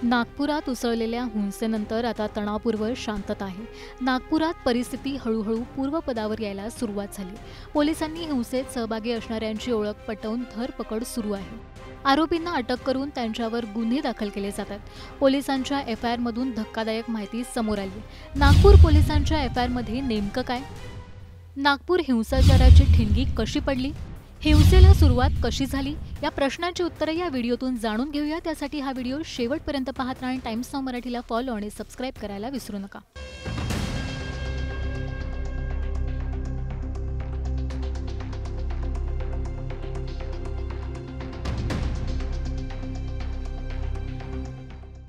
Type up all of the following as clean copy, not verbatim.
नागपुरात उसळलेल्या हिंसेनंतर आता तणावपूर्व शांतता आहे. नागपुरात परिस्थिती हळूहळू पूर्वपदावर यायला सुरुवात झाली. पोलिसांनी हिंसेत सहभागी असणाऱ्यांची ओळख पटवून धरपकड सुरू आहे. आरोपींना अटक करून त्यांच्यावर गुन्हे दाखल केले जातात. पोलिसांच्या एफआयआरमधून धक्कादायक माहिती समोर आली. नागपूर पोलिसांच्या एफआयआरमध्ये नेमकं काय? नागपूर हिंसाचाराची ठिणगी कशी पडली? हिंसेला सुरुवात कशी झाली? या प्रश्नांची उत्तरं या व्हिडिओतून जाणून घेऊया. त्यासाठी हा व्हिडिओ शेवटपर्यंत पाहत राहा आणि टाइम्स नाऊ मराठीला फॉलो आणि सबस्क्राईब करायला विसरू नका.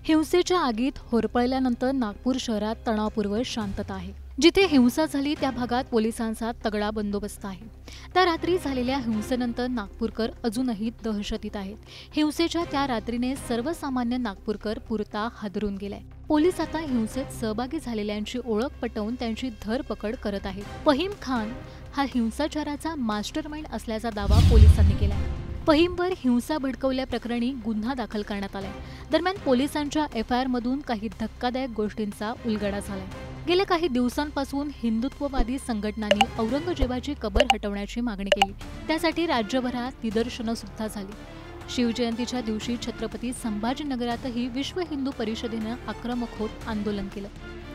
हिंसेच्या आगीत होरपळल्यानंतर नागपूर शहरात तणावपूर्व शांतता आहे. जिथे हिंसा झाली त्या भागात पोलिसांचा तगडा बंदोबस्त आहे. त्या रात्री झालेल्या हिंसेनंतर नागपूरकर अजूनही दहशतीत आहेत. हिंसेच्या त्या रात्रीने सर्वसामान्य नागपूरकर पुरता हादरून गेलाय. पोलीस आता हिंसेत सहभागी झालेल्यांची ओळख पटवून त्यांची धरपकड करत आहेत. फहीम खान हा हिंसाचाराचा मास्टरमाइंड असल्याचा दावा पोलिसांनी केलाय. फहीमवर हिंसा भडकवल्याप्रकरणी गुन्हा दाखल करण्यात आलाय. दरम्यान पोलिसांच्या एफआयआरमधून काही धक्कादायक गोष्टींचा उलगडा झालाय. गेल्या काही दिवसांपासून हिंदुत्ववादी संघटनांनी औरंगजेबाची कबर हटवण्याची मागणी केली. त्यासाठी राज्यभरात निदर्शनं सुद्धा झाली. शिवजयंतीच्या दिवशी छत्रपती संभाजीनगरातही विश्व हिंदू परिषदेनं आक्रमक होत आंदोलन केलं.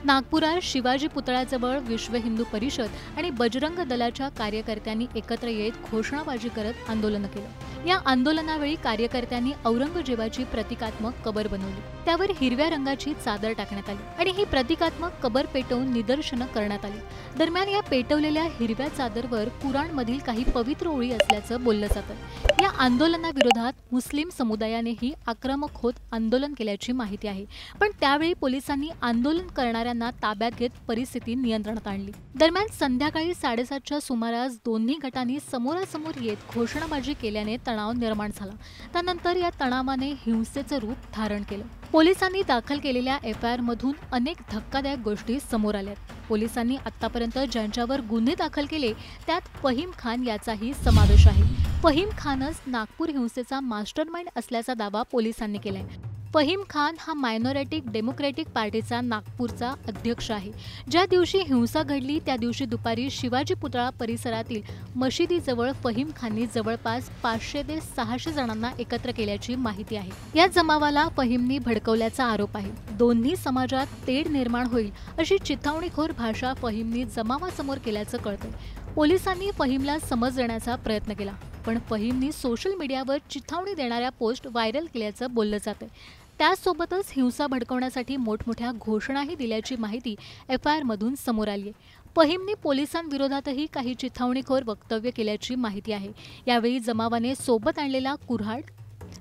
नागपुरात शिवाजी पुतळ्याजवळ विश्व हिंदू परिषद आणि बजरंग दलाच्या कार्यकर्त्यांनी एकत्र येत घोषणाबाजी करत आंदोलन केलं. या आंदोलनावेळी कार्यकर्त्यांनी औरंगजेबाची प्रतिकात्मक कबर बनवली. त्यावर हिरव्या रंगाची चादर टाकण्यात आली आणि ही प्रतिकात्मक कबर पेटवून निदर्शनं करण्यात आली. दरम्यान या पेटवलेल्या हिरव्या चादरवर कुराणमधील काही पवित्र ओळी असल्याचं बोललं जातं. या आंदोलनाविरोधात मुस्लिम समुदायानेही आक्रमक होत आंदोलन केल्याची माहिती आहे. पण त्यावेळी पोलिसांनी आंदोलन करणाऱ्यांना ताब्यात घेत परिस्थिती नियंत्रणात आणली. दरम्यान संध्याकाळी 7:30च्या सुमारास दोन्ही गटांनी समोरासमोर येत घोषणाबाजी केल्याने तणाव निर्माण झाला. त्यानंतर या तणावाने हिंसेचं रूप धारण केलं. पोलिसांनी दाखल केलेल्या एफआयआरमधून अनेक धक्कादायक गोष्टी समोर आल्यात. पोलिसांनी आतापर्यंत ज्यांच्यावर गुन्हे दाखल केले त्यात फहीम खान याचाही समावेश आहे. फहीम खानच नागपूर हिंसेचा मास्टरमाइंड असल्याचा दावा पोलिसांनी केलाय. फहीम खान हा मायनॉरिटी डेमोक्रॅटिक पार्टीचा नागपूरचा अध्यक्ष आहे. ज्या दिवशी हिंसा घडली त्या दिवशी दुपारी शिवाजी पुतळा परिसरातील मशिदीजवळ फहीम खाननी जवळपास 500 ते 600 जणांना एकत्र केल्याची माहिती आहे. या जमावाला फहीमनी भडकवल्याचा आरोप आहे. दोन्ही समाजात तेढ निर्माण होईल अशी चिथावणीखोर भाषा फहीमनी जमावासमोर केल्याचं कळतंय. पोलिसांनी फहीमला समज देण्याचा प्रयत्न केला, पण फहीमनी सोशल मीडियावर चिथावणी देणाऱ्या पोस्ट व्हायरल केल्याचं बोललं जातंय. त्यासोबतच हिंसा भडकवण्यासाठी मोठमोठ्या घोषणाही दिल्याची माहिती एफआयआरमधून समोर आली आहे. फहीमनी पोलिसांविरोधातही काही चिथावणीखोर वक्तव्य केल्याची माहिती आहे. यावेळी जमावाने सोबत आणलेला कुऱ्हाड,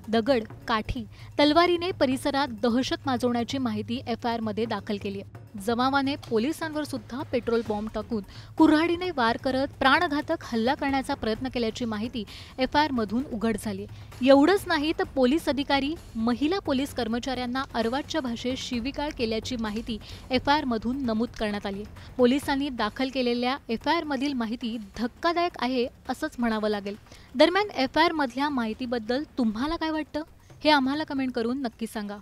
दगड, काठी, तलवारीने परिसरात दहशत माजवण्याची माहिती एफआयआरमध्ये दाखल केली आहे. जमावाने पोलिसांवर सुद्धा पेट्रोल बॉम्ब टाकून कुऱ्हाडीने वार करत प्राणघातक हल्ला करण्याचा प्रयत्न केल्याची माहिती एफआयआरमधून उघड झाली. एवढंच नाही तर पोलीस अधिकारी, महिला पोलीस कर्मचाऱ्यांना अर्वाच्य भाषेत शिवीगाळ केल्याची माहिती एफआयआरमधून नमूद करण्यात आली. पोलिसांनी दाखल केलेल्या एफआयआरमधील माहिती धक्कादायक आहे असंच म्हणावं लागेल. दरम्यान एफआयआरमधल्या माहितीबद्दल तुम्हाला काय वाटतं हे आम्हाला कमेंट करून नक्की सांगा.